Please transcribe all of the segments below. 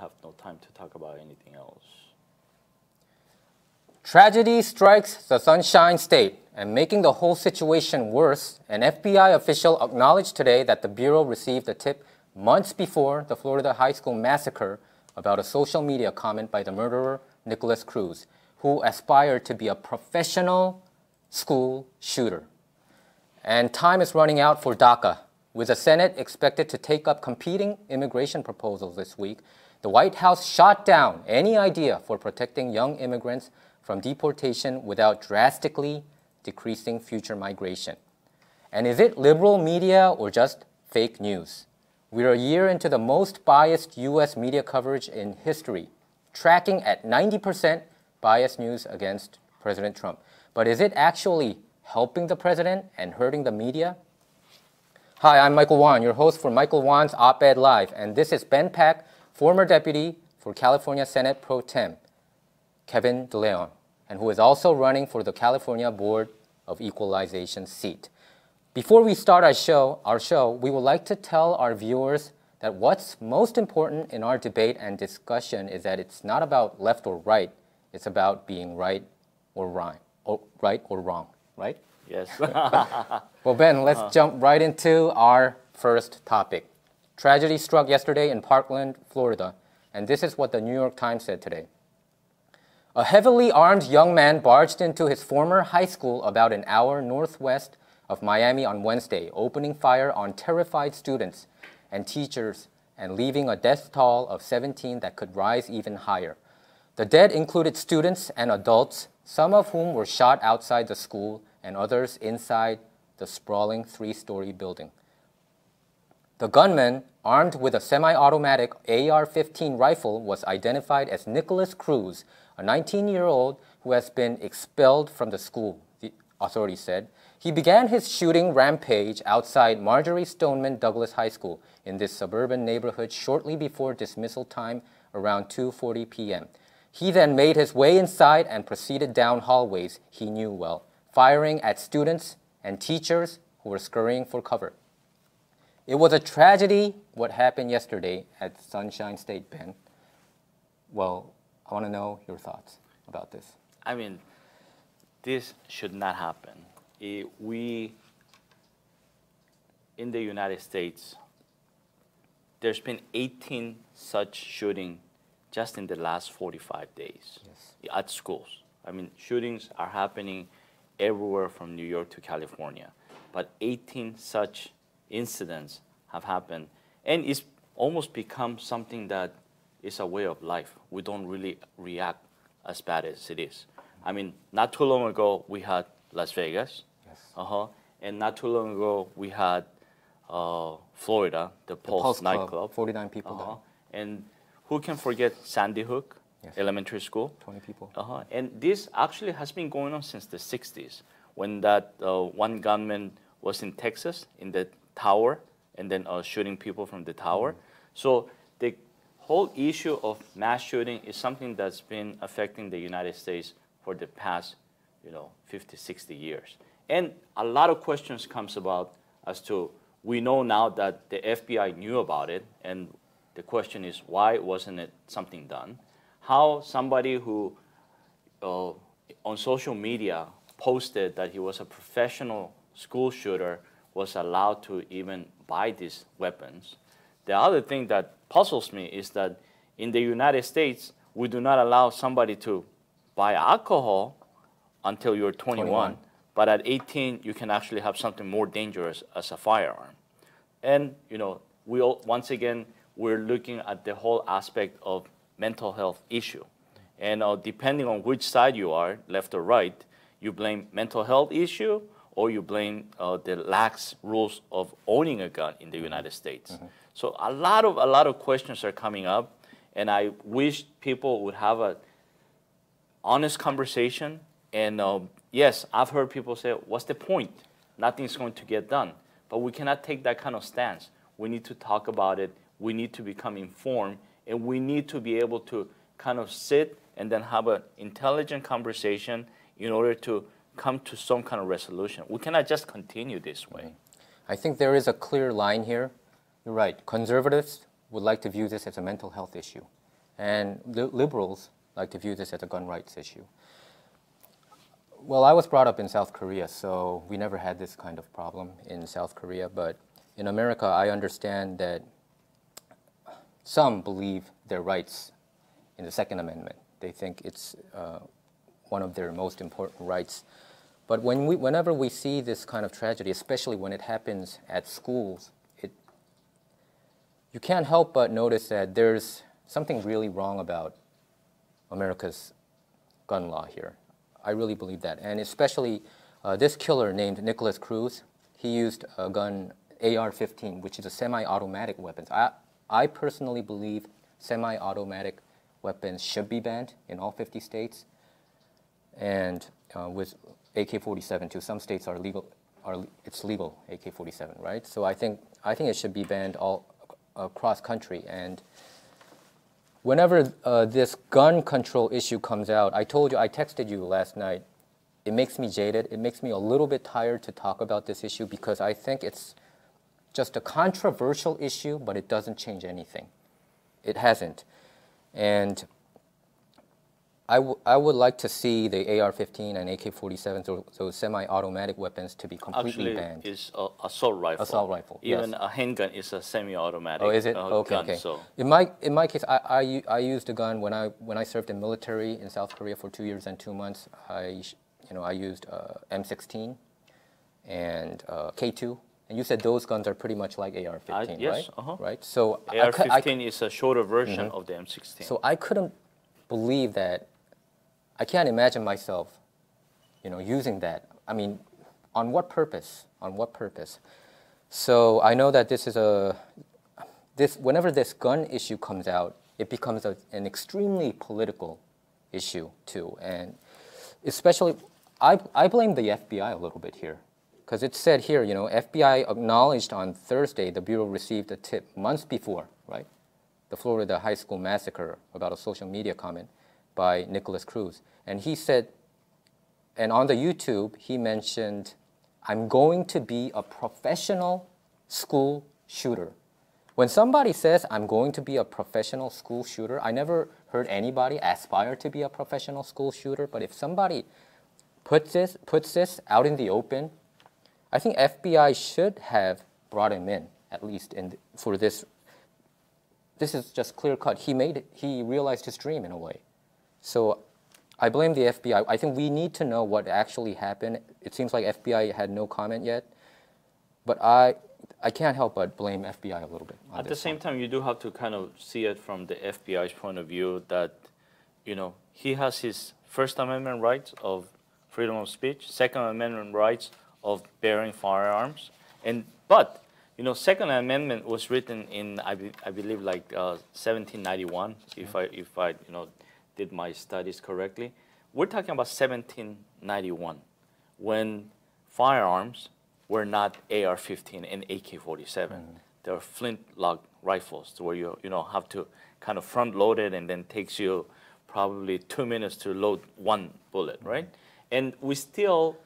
have no time to talk about anything else. Tragedy strikes the Sunshine State, and making the whole situation worse, an FBI official acknowledged today that the Bureau received a tip months before the Florida high school massacre about a social media comment by the murderer, Nicholas Cruz, who aspired to be a professional school shooter. And time is running out for DACA. With the Senate expected to take up competing immigration proposals this week, the White House shot down any idea for protecting young immigrants from deportation without drastically decreasing future migration. And is it liberal media or just fake news? We're a year into the most biased U.S. media coverage in history, tracking at 90% biased news against President Trump. But is it actually helping the president and hurting the media? Hi, I'm Michael Wan, your host for Michael Wan's Op-Ed Live, and this is Ben Pak, former deputy for California Senate Pro Tem, Kevin DeLeon, and who is also running for the California Board of Equalization seat. Before we start our show, we would like to tell our viewers that what's most important in our debate and discussion is that it's not about left or right, it's about being right or wrong, right? Yes. Well, Ben, let's jump right into our first topic. Tragedy struck yesterday in Parkland, Florida, and this is what the New York Times said today. A heavily armed young man barged into his former high school about an hour northwest of Miami on Wednesday, opening fire on terrified students and teachers and leaving a death toll of 17 that could rise even higher. The dead included students and adults, some of whom were shot outside the school and others inside the sprawling three-story building. The gunman, armed with a semi-automatic AR-15 rifle, was identified as Nicholas Cruz, a 19-year-old who has been expelled from the school, the authorities said. He began his shooting rampage outside Marjorie Stoneman Douglas High School in this suburban neighborhood shortly before dismissal time around 2:40 p.m. He then made his way inside and proceeded down hallways he knew well, firing at students and teachers who were scurrying for cover. It was a tragedy what happened yesterday at Sunshine State, Ben. Well, I want to know your thoughts about this. I mean, this should not happen. We, in the United States, there's been 18 such shootings just in the last 45 days at schools. I mean, shootings are happening everywhere from New York to California, but 18 such incidents have happened, and it's almost become something that is a way of life. We don't really react as bad as it is. I mean, not too long ago, we had Las Vegas, and not too long ago, we had Florida, the Pulse nightclub. 49 people died. And who can forget Sandy Hook Elementary School? 20 people. And this actually has been going on since the 60s, when that one gunman was in Texas, in the tower, and then shooting people from the tower. So the whole issue of mass shooting is something that's been affecting the United States for the past, 50, 60 years. And a lot of questions comes about as to, we know now that the FBI knew about it, and the question is, why wasn't it something done? How somebody who on social media posted that he was a professional school shooter was allowed to even buy these weapons. The other thing that puzzles me is that in the United States, we do not allow somebody to buy alcohol until you're 21. But at 18, you can actually have something more dangerous as a firearm. And, once again, we're looking at the whole aspect of mental health issue. And depending on which side you are, left or right, you blame mental health issue or you blame the lax rules of owning a gun in the United States. So a lot of questions are coming up, and I wish people would have an honest conversation. And yes, I've heard people say, what's the point? Nothing's going to get done. But we cannot take that kind of stance. We need to talk about it. We need to become informed, and we need to be able to kind of sit and then have an intelligent conversation in order to come to some kind of resolution. We cannot just continue this way. I think there is a clear line here. You're right. Conservatives would like to view this as a mental health issue. And liberals like to view this as a gun rights issue. Well, I was brought up in South Korea, so we never had this kind of problem in South Korea. But in America, I understand that some believe their rights in the Second Amendment. They think it's one of their most important rights. But whenever we see this kind of tragedy, especially when it happens at schools, you can't help but notice that there's something really wrong about America's gun law here. I really believe that. And especially this killer named Nicholas Cruz, he used a gun, AR-15, which is a semi-automatic weapon. I personally believe semi-automatic weapons should be banned in all 50 states. And with AK-47 too, some states are legal. It's legal, AK-47, right? So I think it should be banned all across country. And whenever this gun control issue comes out, I texted you last night, it makes me jaded. It makes me a little bit tired to talk about this issue because I think it's just a controversial issue, but it doesn't change anything. It hasn't. And I would like to see the AR-15 and AK-47, those semi-automatic weapons, to be completely banned. Actually, it's assault rifle. Assault rifle. Even yes. A handgun is a semi-automatic. Oh, is it? Okay. Okay. So. In my case, I used a gun when I served in military in South Korea for 2 years and 2 months. I used M16 and K2. And you said those guns are pretty much like AR-15, yes, right? Right. So AR-15 is a shorter version of the M16. So I couldn't believe that. I can't imagine myself, using that. I mean, on what purpose? On what purpose? So I know that whenever this gun issue comes out, it becomes an extremely political issue too, and especially, I blame the FBI a little bit here, because it said here, FBI acknowledged on Thursday the Bureau received a tip months before, right? The Florida high school massacre about a social media comment by Nicholas Cruz. And he said, and on the YouTube, he mentioned, I'm going to be a professional school shooter. When somebody says, I'm going to be a professional school shooter, I never heard anybody aspire to be a professional school shooter, but if somebody puts this out in the open, I think FBI should have brought him in, at least for this. This is just clear cut. He realized his dream in a way. So I blame the FBI. I think we need to know what actually happened. It seems like FBI had no comment yet. But I can't help but blame FBI a little bit. At the same time, you do have to kind of see it from the FBI's point of view that, he has his First Amendment rights of freedom of speech, Second Amendment rights of bearing firearms. But Second Amendment was written in, I believe, like 1791, if I did my studies correctly. We're talking about 1791, when firearms were not AR-15 and AK-47. They were flintlock rifles, where you have to kind of front load it, and then takes you probably 2 minutes to load one bullet, right? And we're still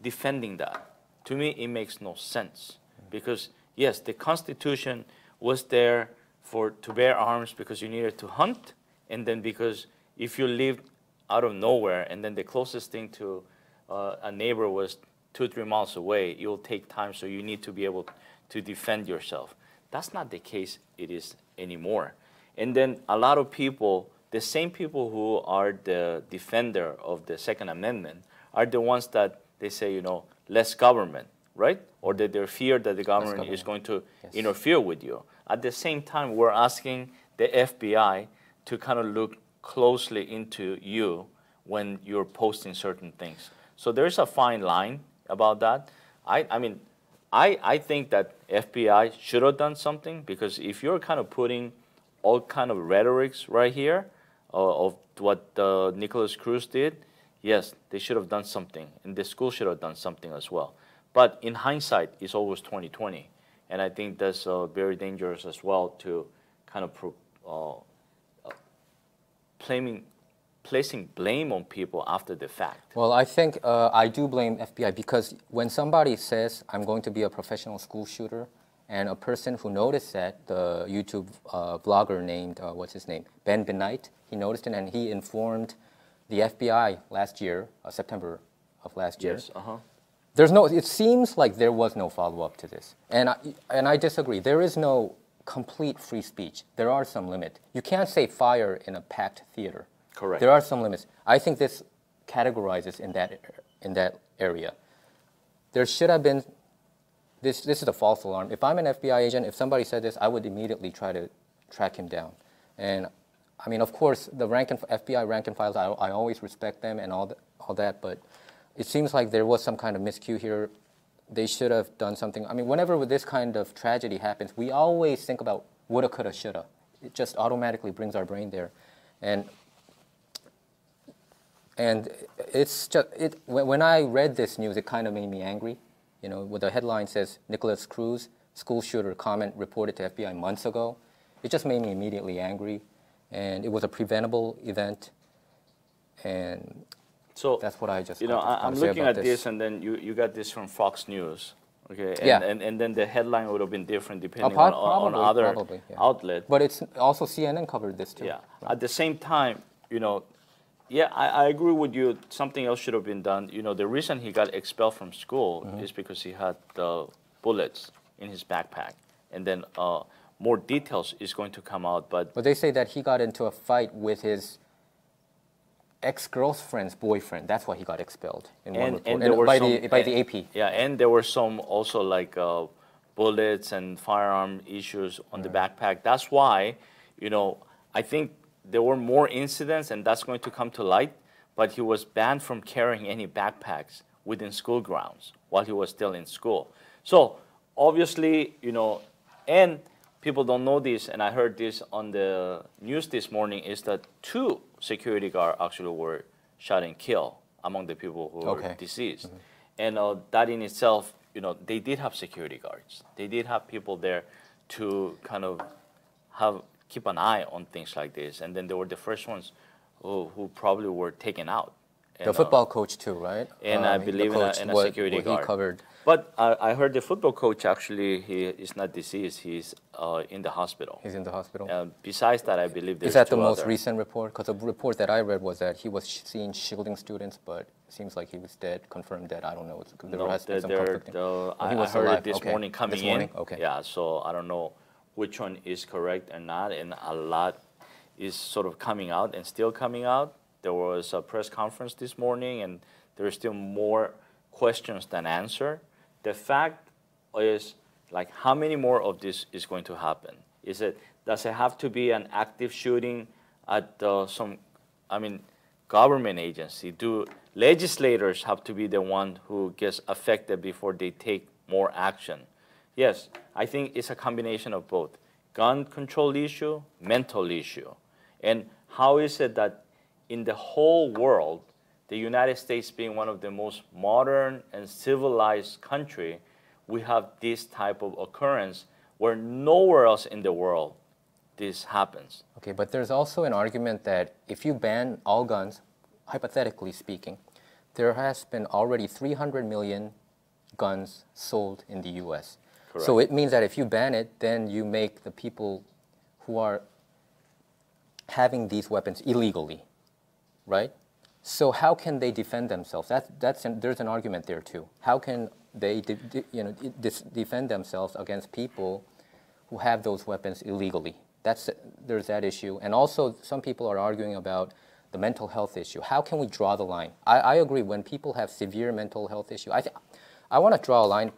defending that. To me, it makes no sense, because yes, the Constitution was there to bear arms because you needed to hunt, and then because if you lived out of nowhere and then the closest thing to a neighbor was 2-3 miles away, it will take time, so you need to be able to defend yourself. That's not the case it is anymore. And then a lot of people, the same people who are the defender of the Second Amendment, are the ones that they say, less government, right? Or that they fear that the government is going to interfere with you. At the same time, we're asking the FBI to kind of look closely into you when you're posting certain things. So there's a fine line about that. I think that FBI should have done something, because if you're kind of putting all kind of rhetorics right here of what Nicholas Cruz did, yes, they should have done something, and the school should have done something as well. But in hindsight, it's always 20/20, and I think that's very dangerous as well, to kind of placing blame on people after the fact. Well, I think I do blame FBI, because when somebody says, I'm going to be a professional school shooter, And a person who noticed that, the YouTube vlogger named, what's his name, Ben Benight, he noticed it and he informed the FBI last year, September of last year. Yes, It seems like there was no follow-up to this. And I disagree. There is no complete free speech. There are some limits. You can't say fire in a packed theater. Correct. There are some limits. I think this categorizes in that area. There should have been, this is a false alarm. If I'm an FBI agent, if somebody said this, I would immediately try to track him down. And I mean, of course, the FBI rank and files, I always respect them and all that, but it seems like there was some kind of miscue here. They should have done something. I mean, whenever this kind of tragedy happens, we always think about woulda, coulda, shoulda. It just automatically brings our brain there. And it's just, when I read this news, it kind of made me angry. You know, where the headline says, Nicholas Cruz, school shooter comment reported to FBI months ago. It just made me immediately angry. And it was a preventable event. And so that's what I just, I'm looking at this, and then you got this from Fox News. Okay, and then the headline would have been different depending on other outlets. But it's also CNN covered this too. Yeah. Right. At the same time, I agree with you. Something else should have been done. You know, the reason he got expelled from school is because he had bullets in his backpack, and then more details is going to come out. But they say that he got into a fight with his ex-girlfriend's boyfriend. That's why he got expelled in one report. By the AP. Yeah, and there were some also like bullets and firearm issues on the backpack. That's why, I think there were more incidents, and that's going to come to light. But he was banned from carrying any backpacks within school grounds while he was still in school. So obviously, and people don't know this, and I heard this on the news this morning, is that 2 security guards actually were shot and killed among the people who were deceased. And that in itself, they did have security guards. They did have people there to kind of keep an eye on things like this. And then they were the first ones who probably were taken out. And, the football coach too, right? And I believe in a security guard. He covered. But I heard the football coach actually, he is not deceased. He's in the hospital. He's in the hospital. Besides that, I believe there's Is that the most recent report? Because the report that I read was that he was seen shielding students, but it seems like he was dead, confirmed dead. I don't know. I heard it this morning coming in. Okay. Yeah, so I don't know which one is correct or not, and a lot is sort of coming out and still coming out. There was a press conference this morning, and there are still more questions than answers. The fact is, like, how many more of this is going to happen? Does it have to be an active shooting at government agency? Do legislators have to be the one who gets affected before they take more action? Yes, I think it's a combination of both. Gun control issue, mental issue. And how is it that in the whole world, the United States being one of the most modern and civilized country, we have this type of occurrence where nowhere else in the world this happens. Okay, but there's also an argument that if you ban all guns, hypothetically speaking, there has been already 300 million guns sold in the U.S. Correct. So it means that if you ban it, then you make the people who are having these weapons illegally, right? So how can they defend themselves? There's an argument there too. How can they defend themselves against people who have those weapons illegally? There's that issue. And also some people are arguing about the mental health issue. How can we draw the line? I agree when people have severe mental health issue. I want to draw a line.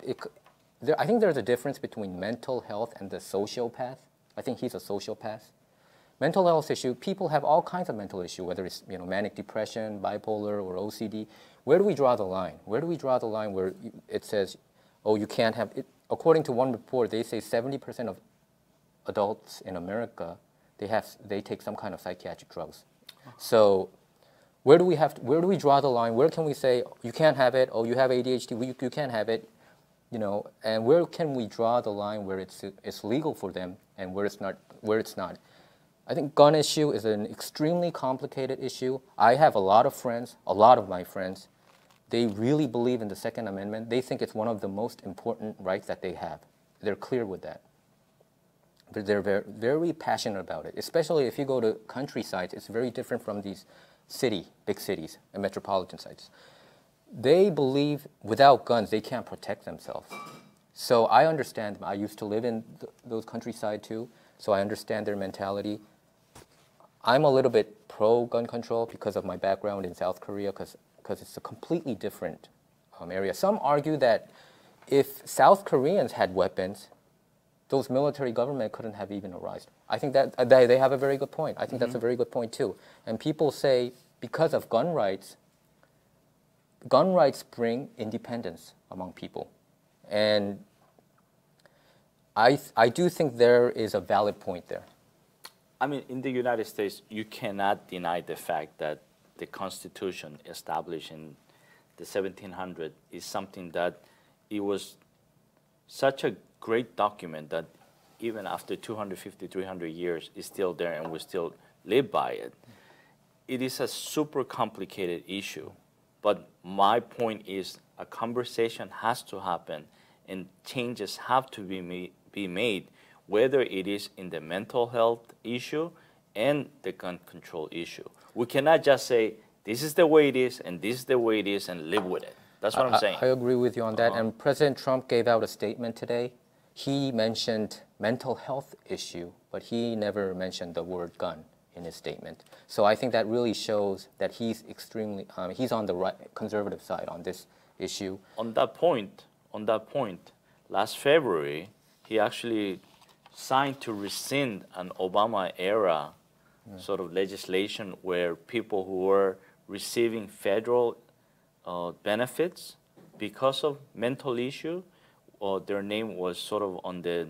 I think there's a difference between mental health and the sociopath. I think he's a sociopath. Mental health issue, people have all kinds of mental issue, whether it's manic depression, bipolar, or OCD. Where do we draw the line? Where do we draw the line where it says, oh, you can't have it? According to one report, they say 70% of adults in America, they take some kind of psychiatric drugs. So where do we draw the line? Where can we say, you can't have it, oh, you have ADHD, you can't have it, and where can we draw the line where it's legal for them and where it's not? I think gun issue is an extremely complicated issue. I have a lot of my friends, they really believe in the Second Amendment. They think it's one of the most important rights that they have. they're clear with that. They're very, very passionate about it, especially if you go to countryside. It's very different from these big cities and metropolitan sites. They believe without guns, they can't protect themselves. So I understand. I used to live in those countryside too, so I understand their mentality. I'm a little bit pro-gun control because of my background in South Korea, because it's a completely different area. Some argue that if South Koreans had weapons, those military government couldn't have even arisen. I think that they have a very good point. I think that's a very good point too. And people say because of gun rights bring independence among people. And I do think there is a valid point there. I mean, in the United States, you cannot deny the fact that the Constitution established in the 1700s is something that it was such a great document that even after 250, 300 years, is still there and we still live by it. It is a super complicated issue, but my point is a conversation has to happen and changes have to be made, whether it is in the mental health issue and the gun control issue. We cannot just say, this is the way it is and this is the way it is and live with it. That's what I'm saying. I agree with you on that. And President Trump gave out a statement today. He mentioned mental health issue, but he never mentioned the word gun in his statement. So I think that really shows that he's extremely, he's on the right, conservative side on this issue. On that point, last February, he actually signed to rescind an Obama-era sort of legislation where people who were receiving federal benefits because of mental issue, their name was sort of on the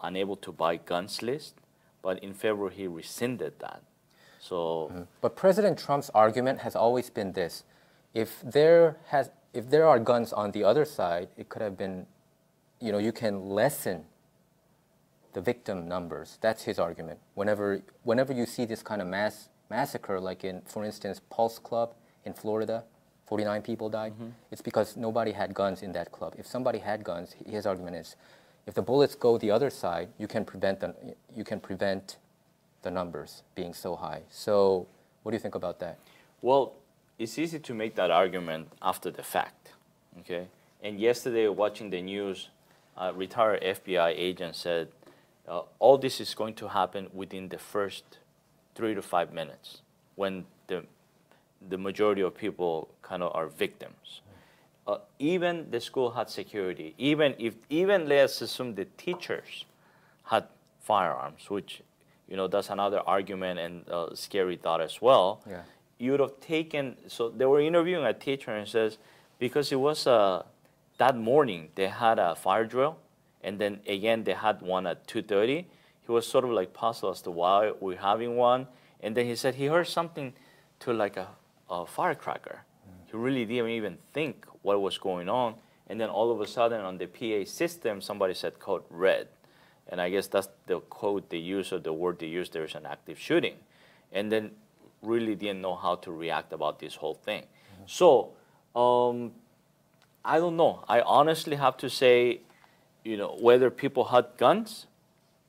unable to buy guns list. But in February, he rescinded that. So, But President Trump's argument has always been this: if there are guns on the other side, it could have been, you can lessen the victim numbers. That's his argument. Whenever you see this kind of massacre, like in, for instance, Pulse Club in Florida, 49 people died, it's because nobody had guns in that club. If somebody had guns, his argument is, if the bullets go the other side, you can prevent the numbers being so high. So what do you think about that? Well, it's easy to make that argument after the fact, okay? And yesterday, watching the news, a retired FBI agent said, all this is going to happen within the first 3 to 5 minutes when the majority of people kind of are victims. Even the school had security. Even let's assume the teachers had firearms, which that's another argument and scary thought as well. Yeah. You would have taken. So they were interviewing a teacher and says because it was that morning they had a fire drill, and then again they had one at 2:30. He was sort of like puzzled as to why we're having one, and then he said he heard something to like a firecracker. He really didn't even think what was going on. And then all of a sudden on the PA system, somebody said code red. And I guess that's the code they use or the word they use, there's an active shooting. And then really didn't know how to react about this whole thing. So I don't know. I honestly have to say, whether people had guns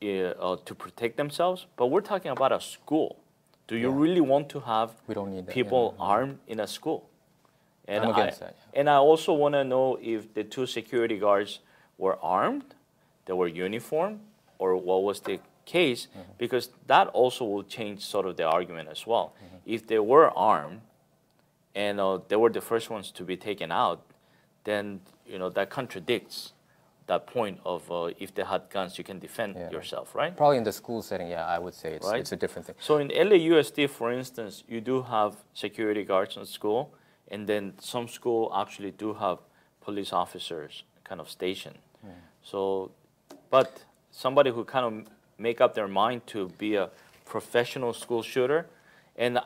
to protect themselves, but we're talking about a school. Do you really want to have people armed in a school? And I'm against that. Yeah. And I also want to know if the 2 security guards were armed, they were uniformed, or what was the case, because that also will change sort of the argument as well. If they were armed and they were the first ones to be taken out, then that contradicts that point of if they had guns, you can defend yourself, right? Probably in the school setting, yeah, I would say it's a different thing. So in LAUSD, for instance, you do have security guards in school, and then some school actually do have police officers kind of stationed. So, but somebody who kind of make up their mind to be a professional school shooter, and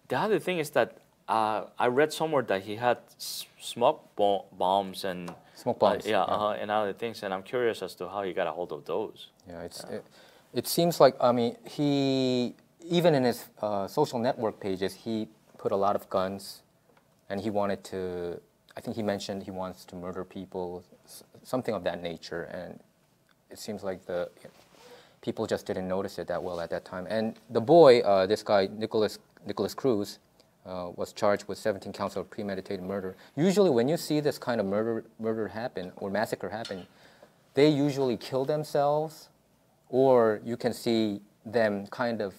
the other thing is that I read somewhere that he had smoke bombs and smoke bombs, and other things, and I'm curious as to how he got a hold of those. Yeah, it seems like he even in his social network pages he put a lot of guns, and he wanted to. I think he mentioned he wants to murder people, something of that nature, and it seems like the people just didn't notice it that well at that time. And the boy, this guy, Nicholas Cruz, was charged with 17 counts of premeditated murder. Usually when you see this kind of murder happen or massacre happen, they usually kill themselves, or you can see them kind of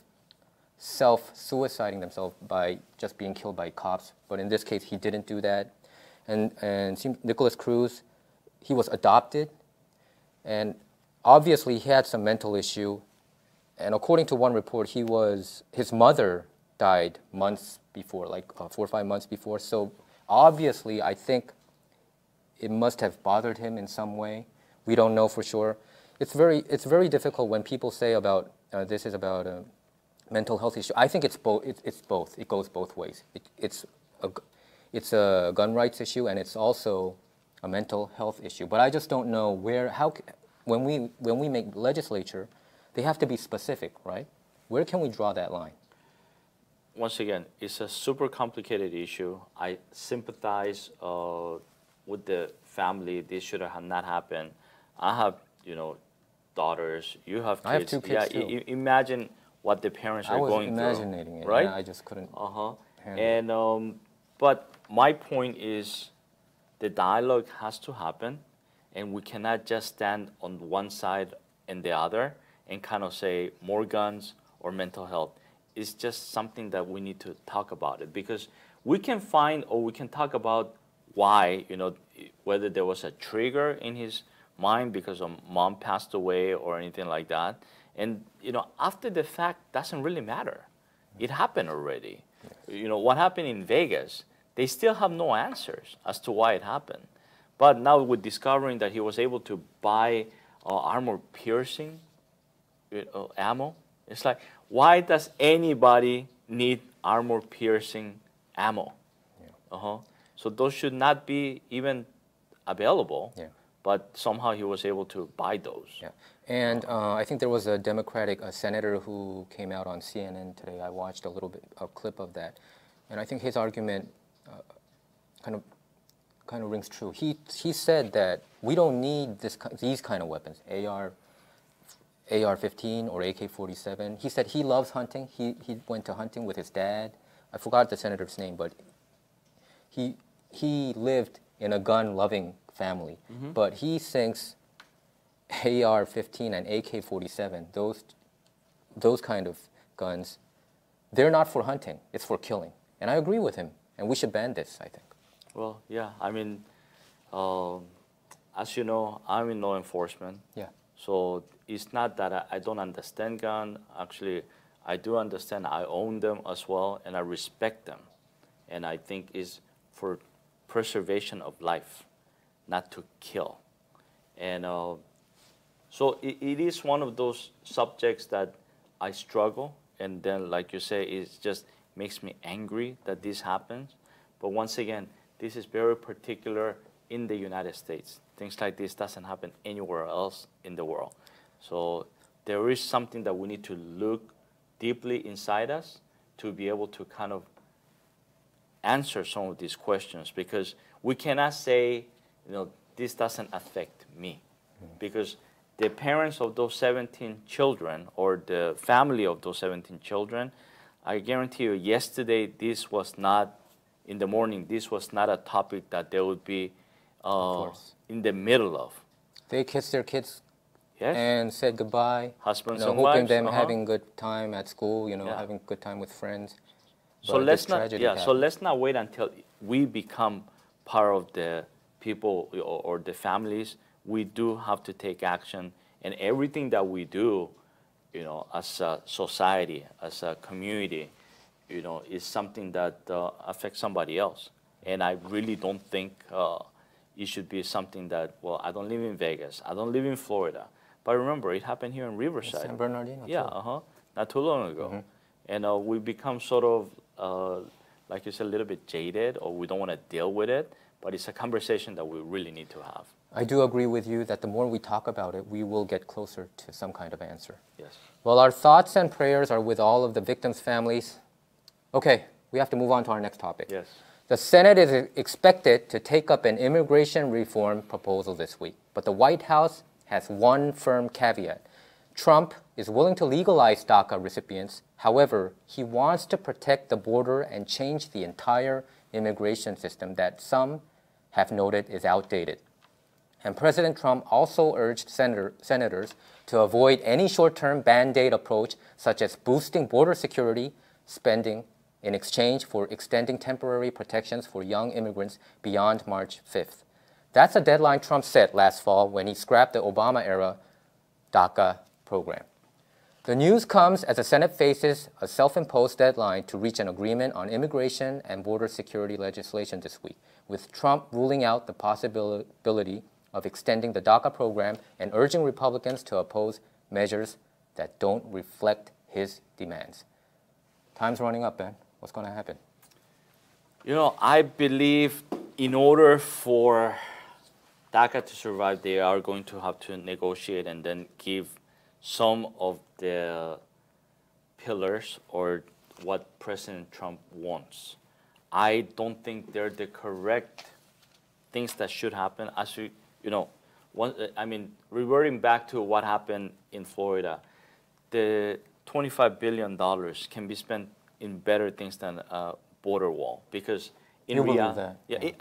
self-suiciding themselves by just being killed by cops. But in this case, he didn't do that. And Nicholas Cruz, he was adopted, and obviously he had some mental issue. And according to one report, his mother died months before, like 4 or 5 months before. So obviously, I think it must have bothered him in some way. We don't know for sure. It's very difficult when people say about this is about a mental health issue. I think it's both. It's both. It goes both ways. It's a gun rights issue, and it's also a mental health issue. But I just don't know when we make legislature, they have to be specific, right? Where can we draw that line? Once again, it's a super complicated issue. I sympathize with the family. This should have not happened. I have, daughters. You have kids. I have 2 kids too. Imagine what the parents are going through. I was imagining it, right? Yeah, I just couldn't. But my point is, the dialogue has to happen, and we cannot just stand on one side and the other and kind of say more guns or mental health. It's just something that we need to talk about it, because we can find or we can talk about why, whether there was a trigger in his mind because a mom passed away or anything like that. And, after the fact doesn't really matter. It happened already. Yes. What happened in Vegas, they still have no answers as to why it happened. But now with discovering that he was able to buy armor-piercing ammo, it's like, why does anybody need armor-piercing ammo? Yeah. So those should not be even available. Yeah. But somehow he was able to buy those. Yeah. And I think there was a Democratic senator who came out on CNN today. I watched a clip of that. And I think his argument kind of rings true. He said that we don't need these kind of weapons, AR-15 or AK-47. He said he loves hunting. He went to hunting with his dad. I forgot the senator's name, but he lived in a gun-loving family. Mm-hmm. But he thinks AR-15 and AK-47, those kind of guns, they're not for hunting. It's for killing. And I agree with him. And we should ban this, I think. Well, yeah. I mean, as you know, I'm in law enforcement. Yeah. So it's not that I don't understand guns. Actually, I do understand. I own them as well, and I respect them. And I think it's for preservation of life, not to kill. And so it is one of those subjects that I struggle. And then, like you say, it just makes me angry that this happens. But once again, this is very particular in the United States. Things like this doesn't happen anywhere else in the world. So there is something that we need to look deeply inside us to be able to kind of answer some of these questions, because we cannot say, this doesn't affect me. Because the parents of those 17 children or the family of those 17 children, I guarantee you yesterday this was not, in the morning, this was not a topic that they would be in the middle of. They kissed their kids, yes, and said goodbye. Husbands and hoping wives, them having good time at school, having a good time with friends. So let's not wait until we become part of the people or the families. We do have to take action, and everything that we do, as a society, as a community, is something that affects somebody else. And I really don't think it should be something that, well, I don't live in Vegas, I don't live in Florida. But remember, it happened here in Riverside. San Bernardino. Yeah, not too long ago. Mm-hmm. And we become sort of, like you said, a little bit jaded, or we don't want to deal with it. But it's a conversation that we really need to have. I do agree with you that the more we talk about it, we will get closer to some kind of answer. Yes. Well, our thoughts and prayers are with all of the victims' families. Okay, we have to move on to our next topic. Yes. The Senate is expected to take up an immigration reform proposal this week, but the White House has one firm caveat. Trump is willing to legalize DACA recipients. However, he wants to protect the border and change the entire immigration system that some have noted is outdated. And President Trump also urged senators to avoid any short-term band-aid approach, such as boosting border security spending in exchange for extending temporary protections for young immigrants beyond March 5th. That's a deadline Trump set last fall when he scrapped the Obama-era DACA program. The news comes as the Senate faces a self-imposed deadline to reach an agreement on immigration and border security legislation this week, with Trump ruling out the possibility of extending the DACA program and urging Republicans to oppose measures that don't reflect his demands. Time's running up, Ben. What's going to happen? You know, I believe in order for DACA to survive, they are going to have to negotiate and then give some of the pillars or what President Trump wants. I don't think they're the correct things that should happen. As you know, reverting back to what happened in Florida, the $25 billion can be spent in better things than a border wall. Because in reality,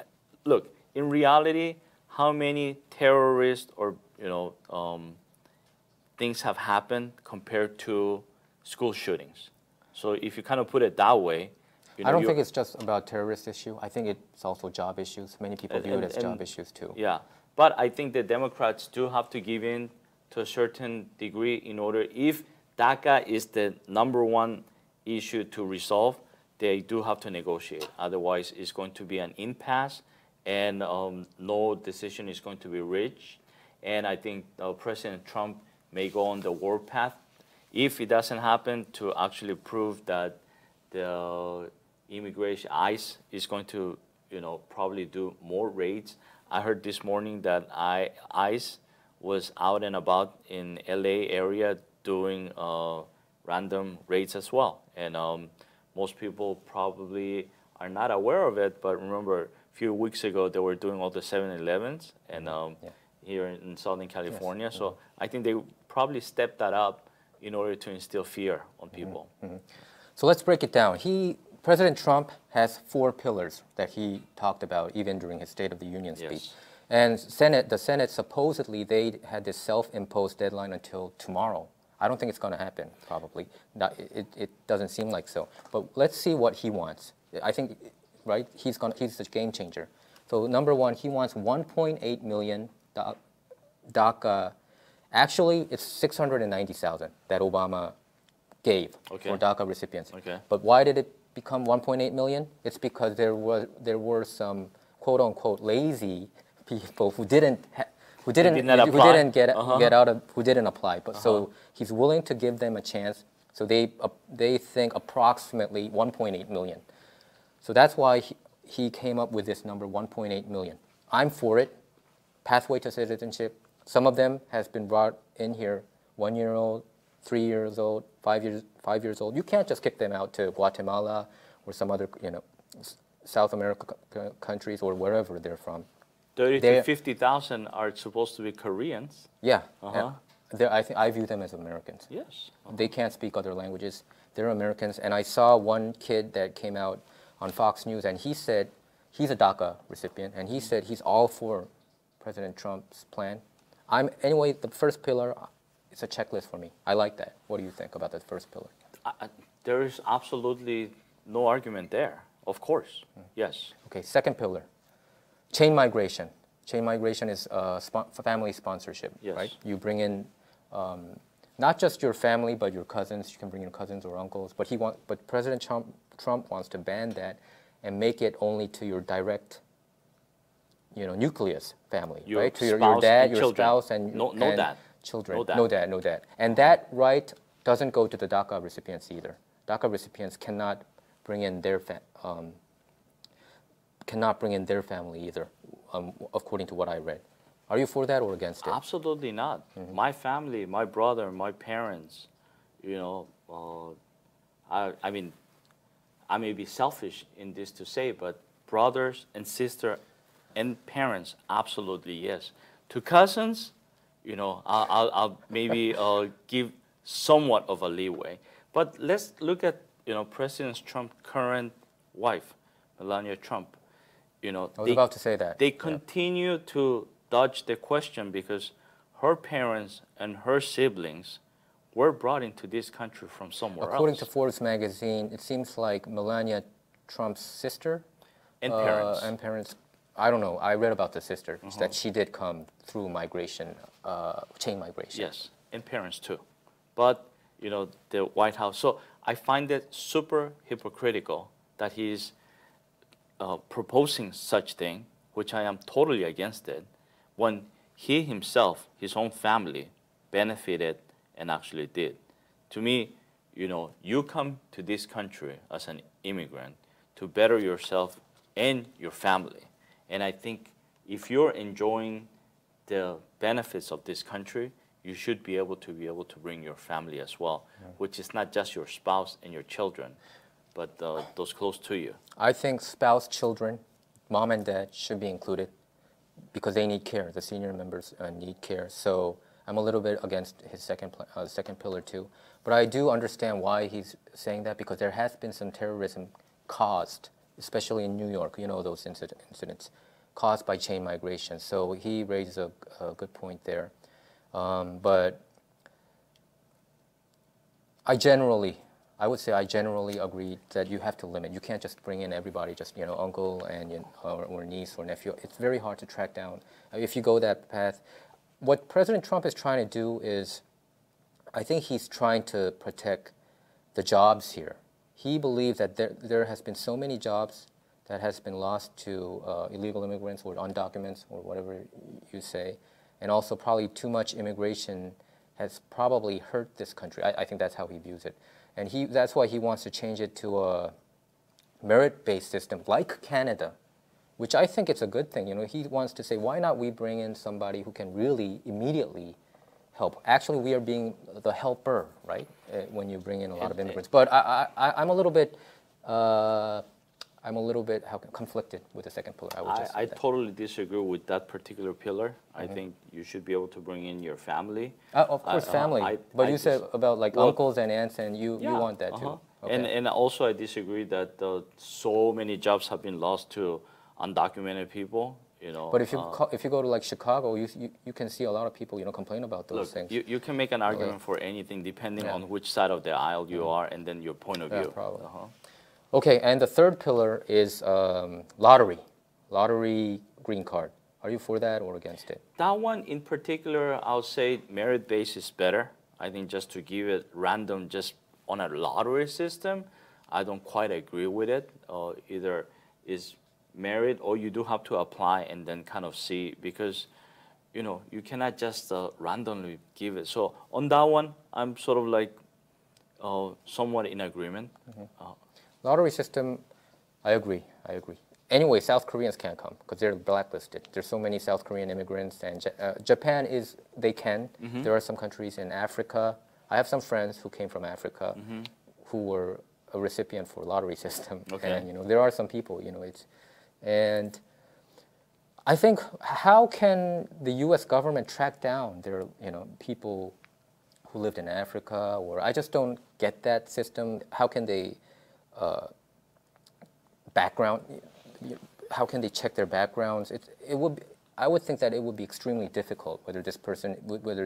look, in reality, how many terrorists or things have happened compared to school shootings? So if you kind of put it that way, I don't think it's just about terrorist issue. I think it's also job issues. Many people view it as job issues too. Yeah, but I think the Democrats do have to give in to a certain degree in order, if DACA is the #1 issue to resolve, they do have to negotiate. Otherwise, it's going to be an impasse, and no decision is going to be reached. And I think President Trump may go on the war path, if it doesn't happen, to actually prove that the immigration ICE is going to, probably do more raids. I heard this morning that ICE was out and about in LA area doing random raids as well. And most people probably are not aware of it, but remember, a few weeks ago, they were doing all the 7-Elevens and here in Southern California. Yes. So I think they probably stepped that up in order to instill fear on people. So let's break it down. President Trump has 4 pillars that he talked about even during his State of the Union speech. And the Senate, supposedly, they had this self-imposed deadline until tomorrow. I don't think it's going to happen, probably. It doesn't seem like so. But let's see what he wants. I think, right, he's the game changer. So #1, he wants 1.8 million DACA. Actually, it's 690,000 that Obama gave for DACA recipients. But why did it become 1.8 million? It's because there were some quote unquote lazy people who didn't apply. But so he's willing to give them a chance. So they think approximately 1.8 million. So that's why he came up with this number, 1.8 million. I'm for it. Pathway to citizenship. Some of them has been brought in here, 1-year-old, 3 years old, 5 years old. You can't just kick them out to Guatemala or some other, South America countries or wherever they're from. 30 to 50,000 are supposed to be Koreans. Yeah. I view them as Americans. Yes. They can't speak other languages. They're Americans. And I saw one kid that came out on Fox News, and he said he's a DACA recipient, and he said he's all for President Trump's plan. Anyway, the first pillar, it's a checklist for me. I like that. What do you think about the first pillar? There is absolutely no argument there. Of course. Yes. Okay, second pillar, chain migration. Chain migration is family sponsorship, right? You bring in not just your family, but your cousins. You can bring in cousins or uncles. But President Trump wants to ban that and make it only to your direct, nucleus family, right? To your dad, your spouse, and no dad. Children. No dad. And that right doesn't go to the DACA recipients either. DACA recipients cannot bring in their family either, according to what I read. Are you for that or against it? Absolutely not. My family, my brother, my parents, I may be selfish in this to say, but brothers and sister and parents, absolutely yes. To cousins, I'll maybe give somewhat of a leeway. But let's look at, President Trump's current wife, Melania Trump. I was about to say that. They continue to dodge the question because her parents and her siblings were brought into this country from somewhere According else. to Forbes magazine, it seems like Melania Trump's sister And parents. I don't know. I read about the sister, that she did come through migration, chain migration. Yes, and parents too. But, the White House. So I find it super hypocritical that he's proposing such thing, which I am totally against it, when he himself, his own family, benefited and actually did. To me, you come to this country as an immigrant to better yourself and your family. And I think if you're enjoying the benefits of this country, you should be able to bring your family as well, which is not just your spouse and your children, but those close to you. I think spouse, children, mom and dad should be included because they need care. The senior members need care. So I'm a little bit against his second pillar too. But I do understand why he's saying that, because there has been some terrorism caused, especially in New York, those incidents caused by chain migration. So he raises a good point there. But I would say I generally agree that you have to limit. You can't just bring in everybody, just uncle and or niece or nephew. It's very hard to track down if you go that path. What President Trump is trying to do is, I think he's trying to protect the jobs here. He believes that there has been so many jobs that has been lost to illegal immigrants or undocumented or whatever you say, and also probably too much immigration has probably hurt this country. I think that's how he views it. And that's why he wants to change it to a merit-based system like Canada, which I think it's a good thing. He wants to say, why not we bring in somebody who can really immediately help? Actually, we are being the helper, right? When you bring in a lot of immigrants. But I'm a little bit conflicted with the second pillar. I totally disagree with that particular pillar. I think you should be able to bring in your family. Of course, family. But you said about uncles and aunts, and you want that too. Okay. And also I disagree that so many jobs have been lost to undocumented people. But if you go to Chicago, you can see a lot of people complain about those things. You can make an argument for anything depending on which side of the aisle you are, and then your point of view. Probably. Okay, and the third pillar is lottery green card. Are you for that or against it? That one in particular, I'll say merit-based is better. I think just to give it random just on a lottery system, I don't quite agree with it. Either is merit or you do have to apply and then kind of see, because you cannot just randomly give it. So on that one, I'm sort of somewhat in agreement. Lottery system, I agree. Anyway, South Koreans can't come because they're blacklisted. There's so many South Korean immigrants, and Japan they can. There are some countries in Africa. I have some friends who came from Africa who were a recipient for lottery system. Okay. And there are some people, and I think, how can the U.S. government track down their people who lived in Africa? Or I just don't get that system. How can they how can they check their backgrounds? I would think that it would be extremely difficult whether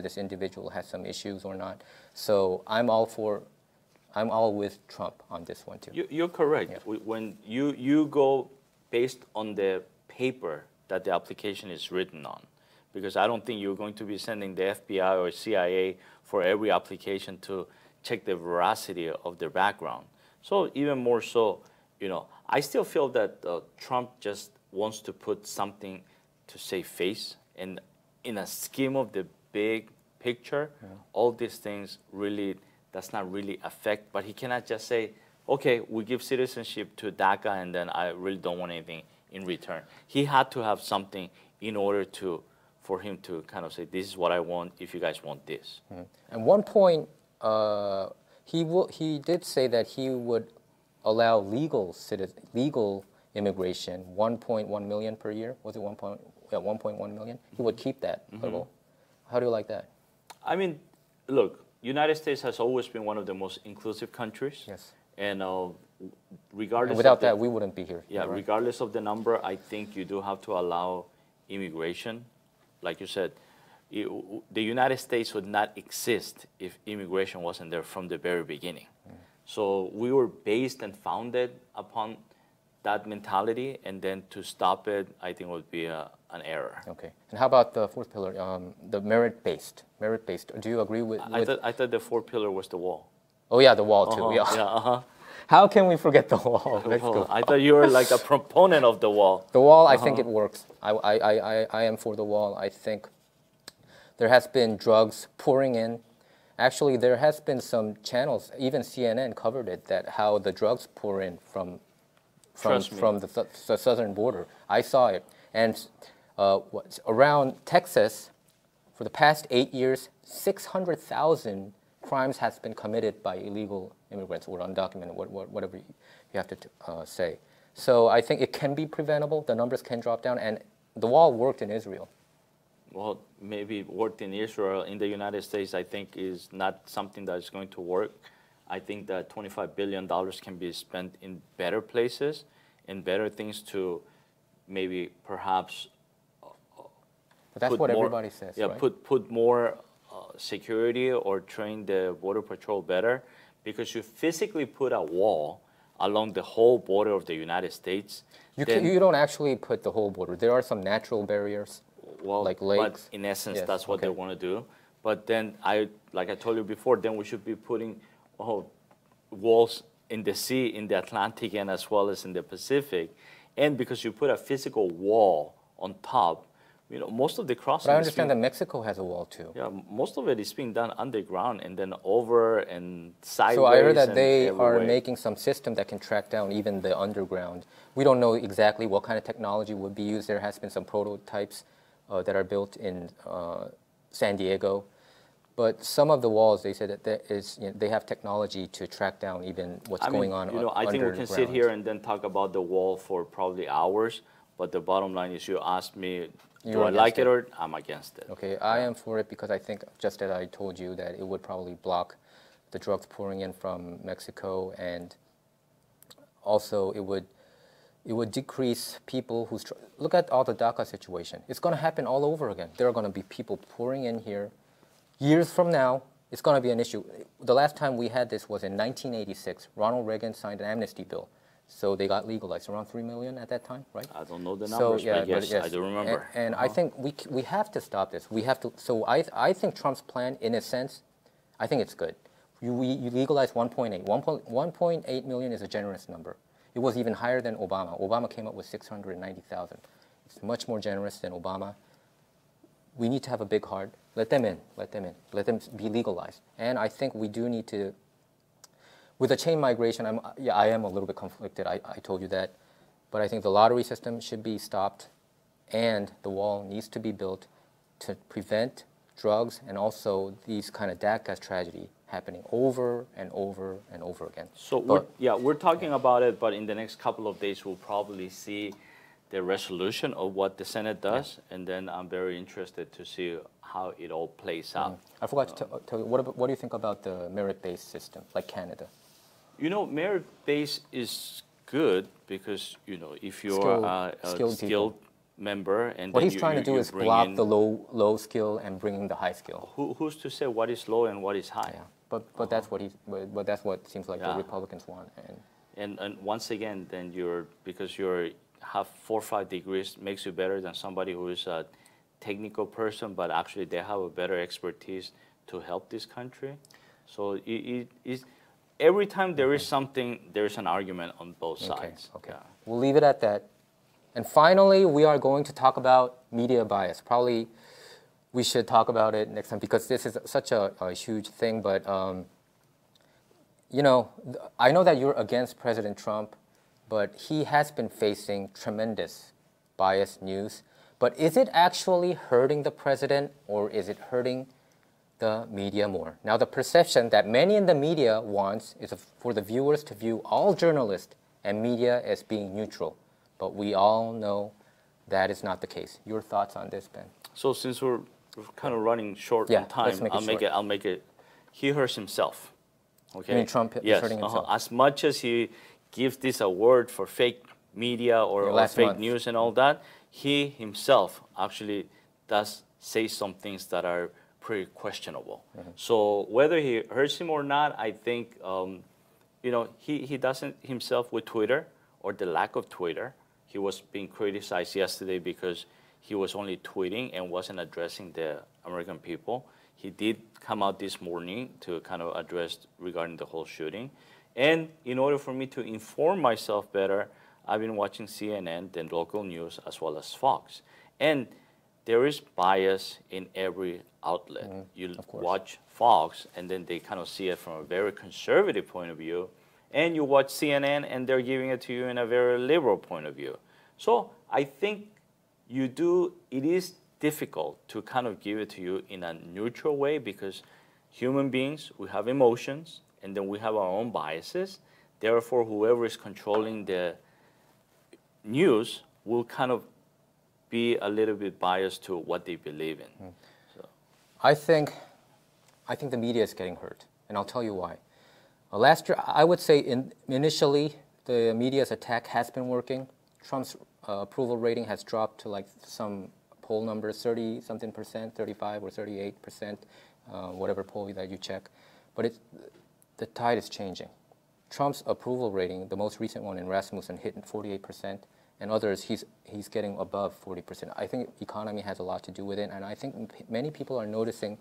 this individual has some issues or not. So I'm all with Trump on this one too. You're correct. Yeah. When you go based on the paper that the application is written on, because I don't think you're going to be sending the FBI or CIA for every application to check the veracity of their background. So even more so, I still feel that Trump just wants to put something to save face, and in a scheme of the big picture, all these things really does not really affect. But he cannot just say, okay, we give citizenship to DACA, and then I really don't want anything in return. He had to have something in order for him to kind of say, this is what I want if you guys want this. At one point, he did say that he would allow legal immigration 1.1 million per year. Was it 1.1 million? He would keep that level. How do you like that? I mean, look, United States has always been one of the most inclusive countries. Yes. And regardless And without of the, that, we wouldn't be here. yeah, right? regardless of the number, I think you do have to allow immigration. Like you said, the United States would not exist if immigration wasn't there from the very beginning. So we were based and founded upon that mentality, and then to stop it, I think would be an error. Okay. And how about the fourth pillar, the merit-based? Merit-based. Do you agree with? I thought the fourth pillar was the wall. Oh yeah, the wall too. Yeah. Yeah. How can we forget the wall? Let's go. I thought you were like a proponent of the wall. The wall, I think it works. I am for the wall. I think there has been drugs pouring in. Actually, there has been some channels, even CNN covered it, that how the drugs pour in from the southern border. I saw it. And around Texas, for the past 8 years, 600,000 crimes has been committed by illegal immigrants or undocumented, whatever you have to say. So I think it can be preventable. The numbers can drop down, and the wall worked in Israel. Well, maybe it worked in Israel. In the United States, I think is not something that is going to work. I think that $25 billion can be spent in better places and better things to maybe perhaps But that's what everybody says, yeah, right? put more security or train the Border Patrol better, because you physically put a wall along the whole border of the United States. You don't actually put the whole border. There are some natural barriers. Well, like lakes. But in essence, Yes, that's what they want to do. But then, like I told you before, then we should be putting walls in the sea, in the Atlantic, and as well as in the Pacific. And because you put a physical wall on top, you know, most of the crossing. But I understand that Mexico has a wall too. Yeah, most of it is being done underground and then over and sideways. So I heard that they are making some system that can track down even the underground. We don't know exactly what kind of technology would be used. There has been some prototypes that are built in San Diego. But some of the walls, they said that they have technology to track down even what's going on underground. I think we can sit here and then talk about the wall for probably hours. But the bottom line is, you asked me, do I like it or I'm against it? Okay, I am for it because I think, just as I told you, that it would probably block the drugs pouring in from Mexico, and also it would decrease people who look at all the DACA situation. It's going to happen all over again. There are going to be people pouring in here. Years from now, it's going to be an issue. The last time we had this was in 1986. Ronald Reagan signed an amnesty bill. So they got legalized, around 3 million at that time, right? I don't know the numbers, but yes, I do remember. And I think we have to stop this. We have to. So I think Trump's plan, in a sense, I think it's good. You legalize 1.8. 1.8 million is a generous number. It was even higher than Obama. Obama came up with 690,000. It's much more generous than Obama. We need to have a big heart. Let them in. Let them in. Let them be legalized. And I think we do need to. With the chain migration, I am a little bit conflicted. I told you that. But I think the lottery system should be stopped, and the wall needs to be built to prevent drugs and also these kind of DACA tragedy happening over and over and over again. So we're talking about it, but in the next couple of days, we'll probably see the resolution of what the Senate does, and then I'm very interested to see how it all plays out. I forgot to tell you, what do you think about the merit-based system, like Canada? You know, merit-based is good because, you know, if you're a skilled member, and what he's trying to do is block the low skill and bring in the high skill. Who's to say what is low and what is high? Yeah, but that's what that's what seems like the Republicans want. And once again, then because you have 4 or 5 degrees makes you better than somebody who is a technical person, but actually they have a better expertise to help this country. So it is. Every time there is something, there is an argument on both sides. Okay. Yeah. We'll leave it at that. And finally, we are going to talk about media bias. Probably we should talk about it next time because this is such a huge thing. But, you know, I know that you're against President Trump, but he has been facing tremendous biased news. But is it actually hurting the president, or is it hurting the media more? Now, the perception that many in the media wants is for the viewers to view all journalists and media as being neutral. But we all know that is not the case. Your thoughts on this, Ben? So since we're we're kind of running short Yeah, on time. let's make it short. I'll make it. He hurts himself. Okay. You mean Trump is hurting himself? As much as he gives this award for fake media or fake news and all that, he himself actually does say some things that are pretty questionable. So whether he hurts him or not, I think he doesn't himself with Twitter or the lack of Twitter. He was being criticized yesterday because he was only tweeting and wasn't addressing the American people. He did come out this morning to kind of address regarding the whole shooting. And in order for me to inform myself better, I've been watching CNN, then local news, as well as Fox. And there is bias in every outlet. You watch Fox, and then they kind of see it from a very conservative point of view. And you watch CNN, and they're giving it to you in a very liberal point of view. So I think it is difficult to kind of give it to you in a neutral way, because human beings, we have emotions, and then we have our own biases. Therefore, whoever is controlling the news will kind of be a little bit biased to what they believe in. So. I think the media is getting hurt, and I'll tell you why. Last year, I would say initially the media's attack has been working. Trump's approval rating has dropped to like some poll numbers, 30-something%, 35 or 38%, whatever poll that you check. But the tide is changing. Trump's approval rating, the most recent one in Rasmussen, hit 48%, and others he's getting above 40%. I think economy has a lot to do with it, and I think many people are noticing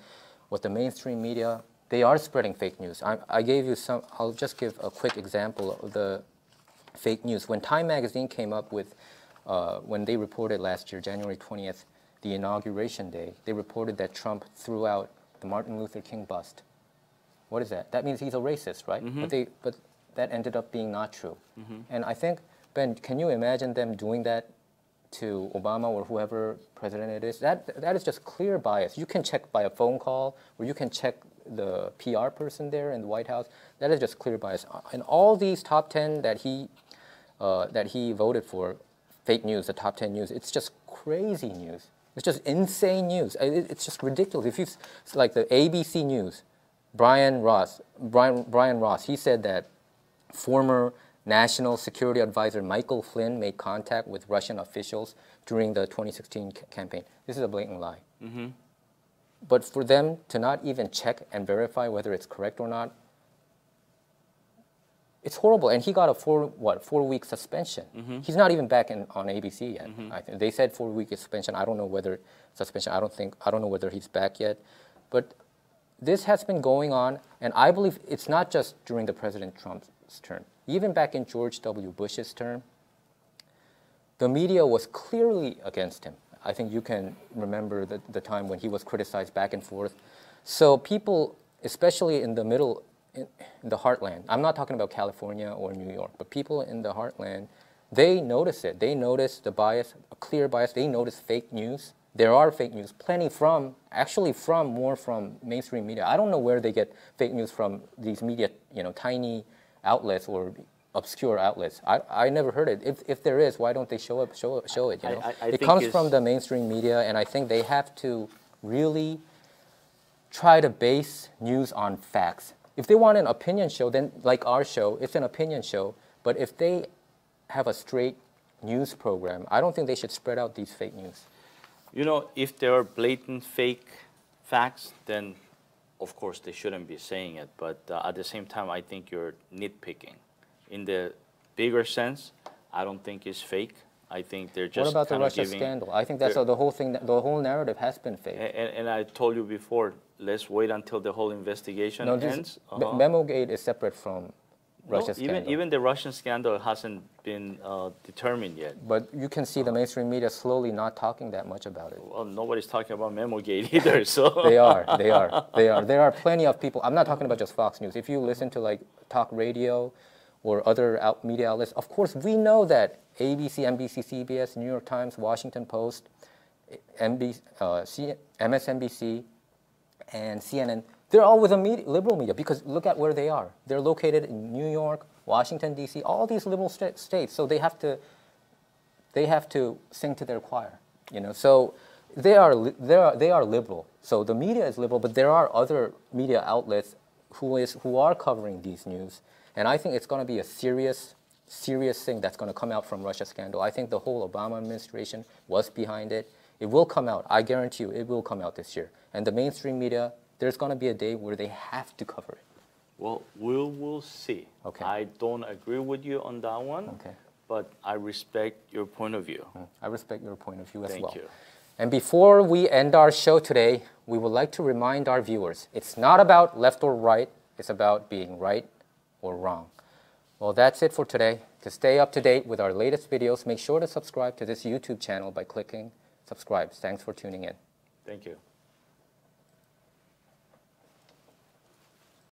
what the mainstream media, they are spreading fake news. I gave you some. I'll just give a quick example of the fake news. When Time magazine came up with, when they reported last year, January 20th, the inauguration day, they reported that Trump threw out the Martin Luther King bust. What is that? That means he's a racist, right? But that ended up being not true. And I think, Ben, can you imagine them doing that to Obama or whoever president it is? That is just clear bias. You can check by a phone call, or you can check the PR person there in the White House. That is just clear bias. And all these top 10 that he voted for, fake news, the top 10 news, it's just crazy news. It's just insane news. It's just ridiculous. If you like the ABC News, Brian Ross, he said that former National Security Advisor Michael Flynn made contact with Russian officials during the 2016 campaign. This is a blatant lie. But for them to not even check and verify whether it's correct or not, it's horrible. And he got a 4-week suspension. He's not even back on ABC yet. I think they said 4-week suspension. I don't know whether suspension. I don't know whether he's back yet. But this has been going on, and I believe it's not just during the President Trump's term. Even back in George W. Bush's term, the media was clearly against him. I think you can remember the time when he was criticized back and forth. So people, especially in the middle, in the heartland, I'm not talking about California or New York, but people in the heartland, they notice it. They notice the bias, a clear bias. They notice fake news. There are fake news, plenty more from mainstream media. I don't know where they get fake news from, these media, tiny outlets or obscure outlets. I never heard it. If there is, why don't they show it? It comes from the mainstream media, and I think they have to really try to base news on facts. If they want an opinion show, then like our show, it's an opinion show. But if they have a straight news program, I don't think they should spread out these fake news. If there are blatant fake facts, then of course they shouldn't be saying it. But at the same time, I think you're nitpicking. In the bigger sense, I don't think it's fake. I think they're just. What about the Russia scandal? I think that's the whole thing. The whole narrative has been fake. And I told you before, let's wait until the whole investigation ends. Memogate is separate from Russia scandal. Even the Russian scandal hasn't been determined yet. But you can see the mainstream media slowly not talking that much about it. Well, nobody's talking about Memogate either. So They are. There are plenty of people. I'm not talking about just Fox News. If you listen to like talk radio or other media outlets, of course we know that ABC, NBC, CBS, New York Times, Washington Post, MSNBC, and CNN, they're all with the liberal media, because look at where they are. They're located in New York, Washington, D.C., all these liberal states. So they have to sing to their choir. So they are liberal. So the media is liberal, but there are other media outlets who are covering these news. And I think it's going to be a serious thing that's going to come out from Russia scandal. I think the whole Obama administration was behind it. It will come out. I guarantee you it will come out this year. And the mainstream media, there's going to be a day where they have to cover it. Well, we'll see. Okay. I don't agree with you on that one. Okay. But I respect your point of view. I respect your point of view as well. Thank you. And before we end our show today, we would like to remind our viewers, it's not about left or right, it's about being right or wrong. Well, that's it for today. To stay up to date with our latest videos, make sure to subscribe to this YouTube channel by clicking subscribe. Thanks for tuning in. Thank you.